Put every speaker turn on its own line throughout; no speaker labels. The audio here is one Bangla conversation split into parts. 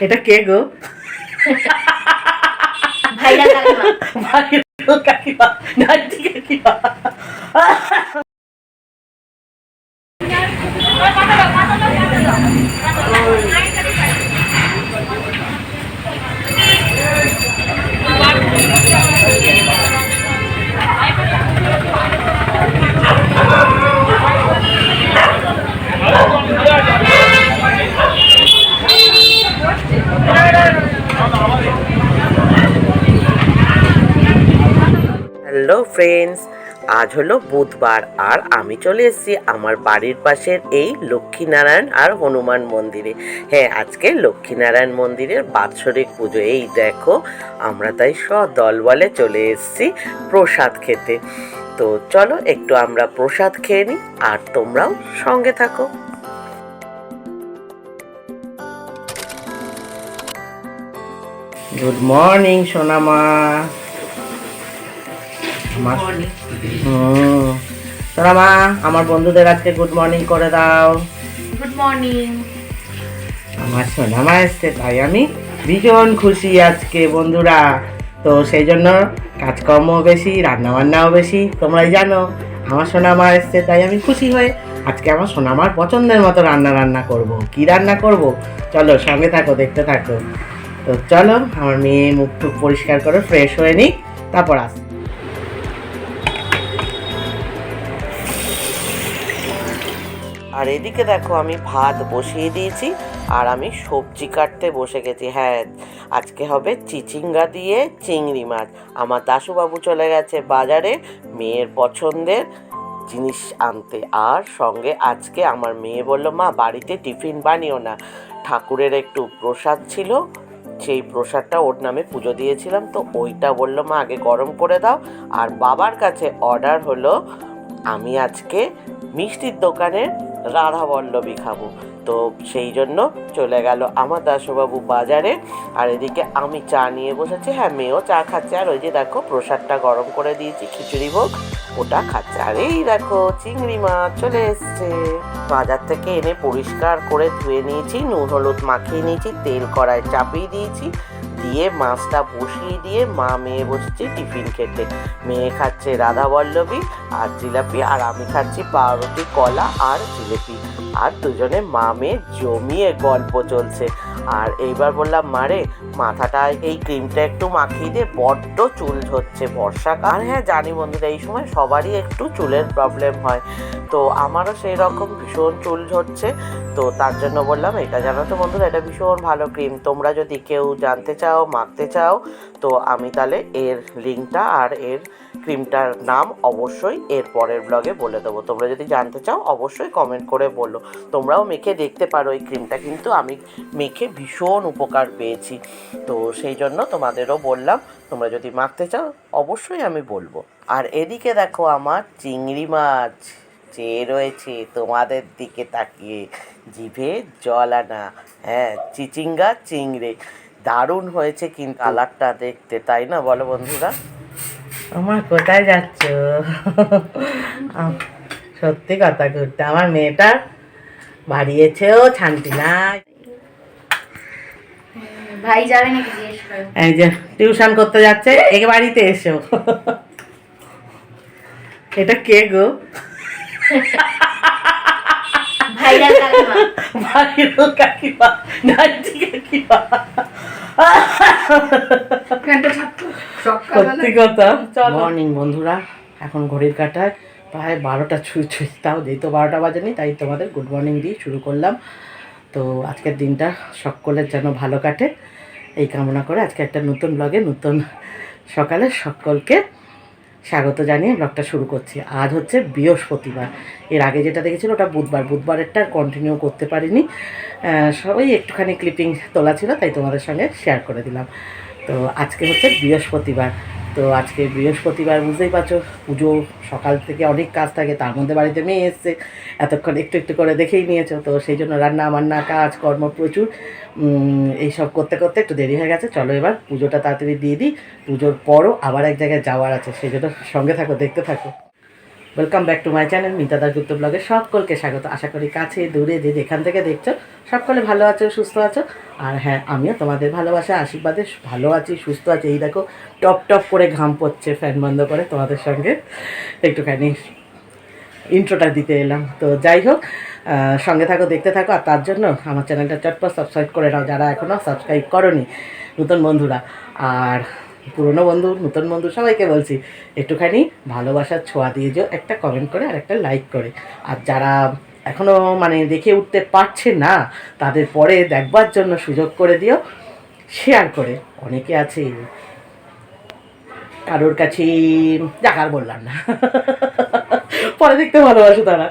এটা কে গো?
ভাইরাল কাকিমা।
ভাইরাল কাকিমা, নাইটি কাকিমা। হ্যালো ফ্রেন্ডস, আজ হলো বুধবার আর আমি চলে এসেছি আমার বাড়ির পাশের এই লক্ষ্মীনারায়ণ আর হনুমান মন্দিরে। হ্যাঁ, আজকে লক্ষ্মীনারায়ণ মন্দিরের বাৎসরিক পুজো। এই দেখো, আমরা তাই সদল বলে চলে এসেছি প্রসাদ খেতে। তো চলো একটু আমরা প্রসাদ খেয়ে নিই আর তোমরাও সঙ্গে থাকো। গুড মর্নিং সোনামা। সোনামা, আমার বন্ধুদের আজকে গুড মর্নিং করে দাও।
Good morning.
আমার সোনামা এসছে তাই আমি ভীষণ খুশি আজকে বন্ধুরা। তো সেই জন্য কাজকর্ম বেশি, রান্নাবান্নাও বেশি। তোমরাই জানো আমার সোনামা এসছে তাই আমি খুশি হয়ে আজকে আমার সোনামার পছন্দের মতো রান্না করব। কি রান্না করব চলো সঙ্গে থাকো, দেখতে থাকো। তো চলো আমার মেয়ে মুখ টুক পরিষ্কার করে ফ্রেশ হয়ে নিই, তারপর আস। আর এদিকে দেখো আমি ভাত বসিয়ে দিয়েছি আর আমি সবজি কাটতে বসে গেছি। হ্যাঁ, আজকে হবে চিচিঙ্গা দিয়ে চিংড়ি মাছ। আমার দাশুবাবু চলে গেছে বাজারে মেয়ের পছন্দের জিনিস আনতে। আর সঙ্গে আজকে আমার মেয়ে বললো, মা বাড়িতে টিফিন বানিও না, ঠাকুরের একটু প্রসাদ ছিল, সেই প্রসাদটা ওর নামে পুজো দিয়েছিলাম, তো ওইটা বললো মা আগে গরম করে দাও। আর বাবার কাছে অর্ডার হলো আমি আজকে মিষ্টির দোকানে রাধাবল্লভী খাবো। তো সেই জন্য চলে গেল আমার দাশুবাবু বাজারে। আর এদিকে আমি চা নিয়ে বসেছি। হ্যাঁ, মেয়েও চা খাচ্ছে। আর ওই যে দেখো প্রসাদটা গরম করে দিয়েছি, খিচুড়ি ভোগ, ওটা খাচ্ছে। আর এই দেখো চিংড়ি মাছ চলে এসছে বাজার থেকে এনে পরিষ্কার করে ধুয়ে নিয়েছি, নুন হলুদ মাখিয়ে নিয়েছি, তেল কড়ায় চাপিয়ে দিয়েছি, দিয়ে মাছটা বসিয়ে দিয়ে মা মেয়ে বসেছি টিফিন খেতে। মেয়ে খাচ্ছে রাধাবল্লভী আর জিলাপি, আর আমি খাচ্ছি পাউরুটি, কলা আর জিলিপি। আর দুজনে মা মেয়ে জমিয়ে গল্প চলছে। আর এইবার বললাম, মারে মাথাটা এই ক্রিমটা একটু মাখিয়ে দিয়ে, বড্ড চুল ঝরছে বর্ষাকাল। আর হ্যাঁ জানি বন্ধুরা, এই সময় সবারই একটু চুলের প্রবলেম হয়, তো আমারও সেই রকম ভীষণ চুল ঝরছে। তো তার জন্য বললাম, এটা জানো তো বন্ধুরা, এটা ভীষণ ভালো ক্রিম। তোমরা যদি কেউ জানতে চাও, মাখতে চাও, তো আমি তাহলে এর লিঙ্কটা আর এর ক্রিমটার নাম অবশ্যই এর পরের ব্লগে বলে দেবো। তোমরা যদি জানতে চাও অবশ্যই কমেন্ট করে বলো। তোমরাও মেখে দেখতে পারো এই ক্রিমটা, কিন্তু আমি মেখে ভীষণ উপকার পেয়েছি। তো সেই জন্য তোমাদেরও বললাম, তোমরা যদি মাখতে চাও অবশ্যই আমি বলবো। আর এদিকে দেখো আমার চিংড়ি মাছ চেয়ে রয়েছে তোমাদের দিকে তাকিয়ে, জিভে জল আনা। হ্যাঁ, চিচিঙ্গা চিংড়ি দারুণ হয়েছে কিন্তু কালারটা দেখতে, তাই না বলো বন্ধুরা? আমার কোথায় যাচ্ছ? সত্যি কথা করতে আমার মেয়েটা বাড়িয়েছেও ছানটি না।
ভাই যাবে নাকি জিজ্ঞেস করো।
এই যে টিউশন করতে যাচ্ছে, একে বাড়িতে এসো। এটা কে গো?
ভাইরাল কাকিমা।
ভাইরাল কাকিমা, নাইটি কাকিমা। সত্যি কথা। মর্নিং বন্ধুরা, এখন ঘড়ির কাঁটায় প্রায় 12টা ছুঁই, তাও যেহেতু 12টা বাজেনি তাই তোমাদের গুড মর্নিং দিয়ে শুরু করলাম। তো আজকের দিনটা সকলের যেন ভালো কাটে এই কামনা করে আজকে একটা নতুন ব্লগে নতুন সকালে সকলকে স্বাগত জানিয়ে ব্লগটা শুরু করছি। আজ হচ্ছে বৃহস্পতিবার। এর আগে যেটা দেখেছিল ওটা বুধবারেরটা আর কন্টিনিউ করতে পারিনি, সবাই একটুখানি ক্লিপিং তোলা ছিল তাই তোমাদের সঙ্গে শেয়ার করে দিলাম। তো আজকে হচ্ছে বৃহস্পতিবার। তো আজকে বৃহস্পতিবার বুঝতেই পারছো, পুজো সকাল থেকে অনেক কাজ থাকে, তার মধ্যে বাড়িতে মেয়ে এসছে, এতক্ষণ একটু একটু করে দেখেই নিয়েছো। তো সেই জন্য রান্না বান্না কাজ কর্ম প্রচুর, এইসব করতে করতে একটু দেরি হয়ে গেছে। চলো এবার পুজোটা তাড়াতাড়ি দিয়ে দিই, পুজোর পরও আবার এক জায়গায় যাওয়ার আছে, সেই জন্য সঙ্গে থাকো, দেখতে থাকো।
Welcome back to my channel Mita Dasgupta ব্লগে সকলকে স্বাগত। আশা করি কাছে দূরে যে যেখান থেকে দেখছো সকলে ভালো আছো, সুস্থ আছো। আর হ্যাঁ, আমিও তোমাদের ভালোবাসা আশীর্বাদে ভালো আছি, সুস্থ আছি। এই দেখো টপ টপ করে ঘাম পড়ছে, ফ্যান বন্ধ করে তোমাদের সঙ্গে একটুখানি ইন্ট্রোটা দিতে এলাম। তো যাই হোক, সঙ্গে থাকো, দেখতে থাকো। আর তার জন্য আমার চ্যানেলটা চটপট সাবস্ক্রাইব করে নাও যারা এখনও সাবস্ক্রাইব করোনি, নতুন বন্ধুরা। আর পুরনো বন্ধু, নতুন বন্ধু সবাইকে বলছি একটুখানি ভালোবাসার ছোঁয়া দিয়ে যেও, একটা কমেন্ট করে আর একটা লাইক করে। আর যারা এখনও মানে দেখে উঠতে পারছে না তাদের পরে দেখবার জন্য সুযোগ করে দিও শেয়ার করে। অনেকে আছে কারোর কাছে দেখার বললাম না, পরে দেখতে ভালোবাসে তারা।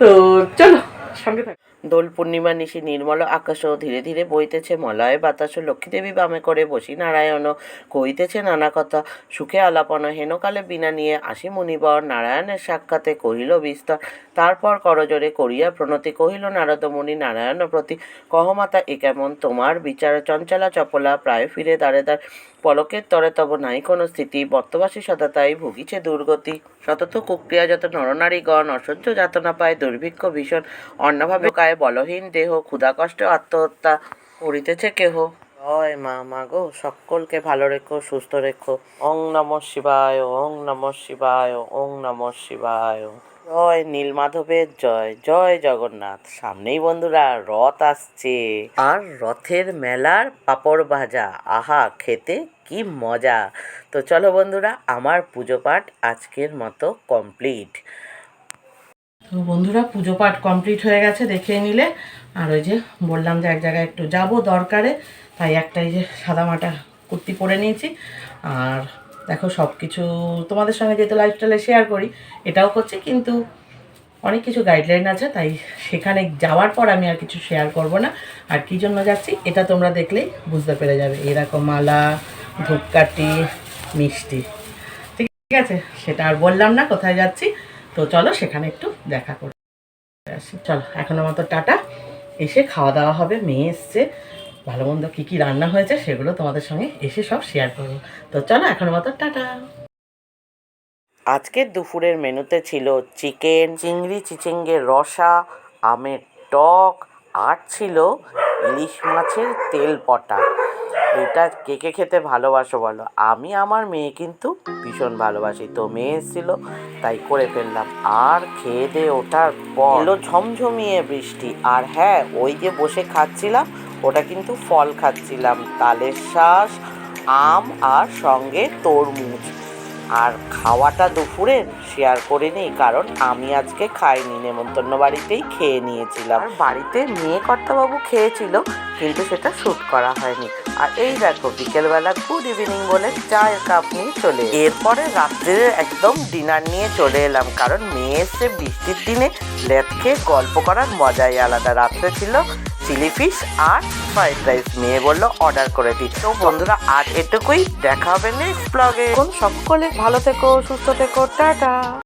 তো চলো সঙ্গে থাকো।
দোল পূর্ণিমা নিশি নির্মল আকাশও ধীরে ধীরে বইতেছে মলয় বাতাস, লক্ষ্মীদেবী বামে করে বসি নারায়ণ কইতেছে নানা কথা, সুখে আলাপন হেনকালে বিনা নিয়ে আসি মুনিবর, নারায়ণের সাক্ষাতে কহিল বিস্তর, তারপর করজোরে করিয়া প্রণতি কহিল নারদ মুনি নারায়ণ প্রতি, কহমাতা এ কেমন তোমার বিচার, চঞ্চলা চপলা প্রায় ফিরে দাঁড়ে দাঁড়, পলকের তরে তব নাই কোনো স্থিতি, বর্তবাসী সততাই ভুগিছে দুর্গতি, শতত কুক্রিয়া যত নরনারীগণ অসহ্য যাতনা পায়, দুর্ভিক্ষ ভীষণ অন্নভাবে কায় বলহীন দেহ, ক্ষুধা কষ্ট আত্মহত্যা করিতেছে কেহ। জয় মা, মা গো সকলকে ভালো রেখো, সুস্থ রেখো। ওং নমঃ শিবায়, ওং নমঃ শিবায়, ওং নমঃ শিবায়। জয় নীলমাধবের জয়, জয় জগন্নাথ। সামনেই বন্ধুরা রথ আসছে, আর রথের মেলার পাঁপড় ভাজা, আহা খেতে কি মজা। তো চলো বন্ধুরা, আমার পুজো পাঠ আজকের মতো কমপ্লিট।
তো বন্ধুরা পুজো পাঠ কমপ্লিট হয়ে গেছে, দেখে নিলে। আর ওই যে বললাম যে এক জায়গায় একটু যাব দরকারে, তাই একটা এই যে সাদামাটা কুর্তি পরে নিয়েছি। আর দেখো সব কিছু তোমাদের সঙ্গে যেহেতু লাইফস্টাইলে শেয়ার করি, এটাও করছি, কিন্তু অনেক কিছু গাইডলাইন আছে, তাই সেখানে যাওয়ার পর আমি আর কিছু শেয়ার করব না। আর কী জন্য যাচ্ছি এটা তোমরা দেখলেই বুঝতে পেরে যাবে। এরকম মালা, ধূপকাঠি, মিষ্টি, ঠিক আছে? সেটা আর বললাম না কোথায় যাচ্ছি। তো চলো সেখানে একটু দেখা করে আসি। চলো এখনের মতো টাটা। এসে খাওয়া দাওয়া হবে, মেয়ে এসছে, ভালো মন্দ কী কী রান্না হয়েছে সেগুলো তোমাদের সঙ্গে এসে সব শেয়ার করবো। তো চলো এখনের মতো টাটা।
আজকের দুপুরের মেনুতে ছিল চিকেন, চিংড়ি চিচিঙ্গের রসা, আমের টক, আর ছিল ইলিশ মাছের তেল পটা। এটা কে কে খেতে ভালোবাসো বলো? আমি আমার মেয়ে কিন্তু ভীষণ ভালোবাসি। তো মেয়ে এসেছিল তাই করে ফেললাম। আর খেয়ে দিয়ে ওঠার পর এলো ঝমঝমিয়ে বৃষ্টি। আর হ্যাঁ, ওই যে বসে খাচ্ছিলাম ওটা কিন্তু ফল খাচ্ছিলাম, তালের শাঁস, আম আর সঙ্গে তরমুজ। আর খাওয়াটা দুপুরের শেয়ার করে নিই, কারণ আমি আজকে খাইনি, নেমন্তন্ন বাড়িতেই খেয়ে নিয়েছিলাম। আর বাড়িতে মেয়ে কর্তাবাবু খেয়েছিল, কিন্তু সেটা শ্যুট করা হয়নি। আর এই দেখো বিকেলবেলা গুড ইভিনিং বলে চায়ের কাপ নিয়ে চলে, এরপরে রাত্রে একদম ডিনার নিয়ে চলে এলাম, কারণ মেয়ে এসে বৃষ্টির দিনে লেট খেয়ে গল্প করার মজাই আলাদা। রাত্রে ছিল চিলি ফিশ আর ফ্রাইড রাইস, মেয়ে বললো অর্ডার করে দিই। তো বন্ধুরা আজ এটুকুই, দেখা হবে নেক্সট ব্লগে। সকলে ভালো থেকো, সুস্থ থেকো, টাটা।